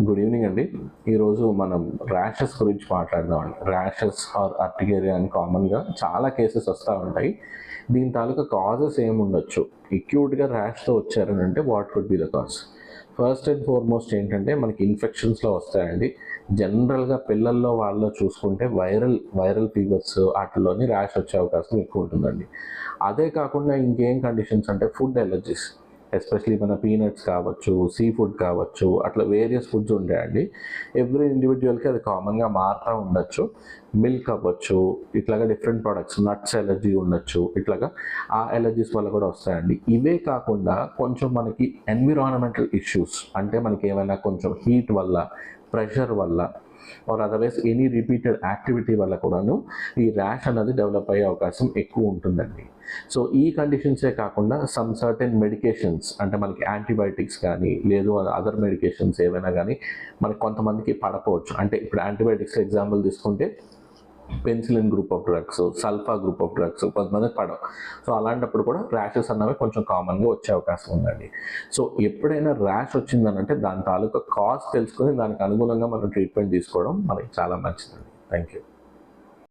Good evening అండి. ఈరోజు మనం ర్యాషెస్ గురించి మాట్లాడదామండి. ర్యాషెస్ ఆర్ అర్టికేరియా అని కామన్గా చాలా కేసెస్ వస్తూ ఉంటాయి. దీని తాలూకా కాజెస్ ఏముండొచ్చు? అక్యూట్గా ర్యాష్తో వచ్చారని అంటే what could be the cause? First and foremost ఏంటంటే మనకి ఇన్ఫెక్షన్స్లో వస్తాయండి. జనరల్గా పిల్లల్లో వాళ్ళలో చూసుకుంటే వైరల్ ఫీవర్స్ వాటిల్లోని ర్యాష్ వచ్చే అవకాశం ఎక్కువ ఉంటుందండి. అదే కాకుండా ఇంకేం కండిషన్స్ అంటే ఫుడ్ ఎలర్జీస్, ఎస్పెషలీ మన పీనట్స్ కావచ్చు, సీ ఫుడ్ కావచ్చు, అట్లా వేరియస్ ఫుడ్స్ ఉంటాయండి. ఎవ్రీ ఇండివిజువల్కి అది కామన్గా మారుతూ ఉండొచ్చు. మిల్క్ అవ్వచ్చు, ఇట్లాగా డిఫరెంట్ ప్రోడక్ట్స్, నట్స్ ఎలర్జీ ఉండొచ్చు, ఇట్లాగా ఆ ఎలర్జీస్ వల్ల కూడా వస్తాయండి. ఇవే కాకుండా కొంచెం మనకి ఎన్విరాన్మెంటల్ ఇష్యూస్, అంటే మనకి ఏమైనా కొంచెం హీట్ వల్ల, ప్రెషర్ వల్ల or otherwise any repeated activity వల్ల కూడాను ఈ ర్యాష్ అనేది డెవలప్ అయ్యే అవకాశం ఎక్కువ ఉంటుందండి. సో ఈ కండిషన్సే కాకుండా సమ్ సర్టెన్ మెడికేషన్స్, అంటే మనకి యాంటీబయాటిక్స్ కానీ లేదు అదర్ మెడికేషన్స్ ఏవైనా కానీ మనకి కొంతమందికి పడపోవచ్చు. అంటే ఇప్పుడు యాంటీబయాటిక్స్ ఎగ్జాంపుల్ తీసుకుంటే penicillin group of drugs, sulpha group of drugs కొంతమందికి పడవు. సో అలాంటప్పుడు కూడా ర్యాషెస్ అన్నవి కొంచెం కామన్గా వచ్చే అవకాశం ఉందండి. సో ఎప్పుడైనా ర్యాష్ వచ్చిందనంటే దాని తాలూకా కాజ్ తెలుసుకొని దానికి అనుగుణంగా మనం ట్రీట్మెంట్ తీసుకోవడం మనకి చాలా మంచిదండి. Thank you.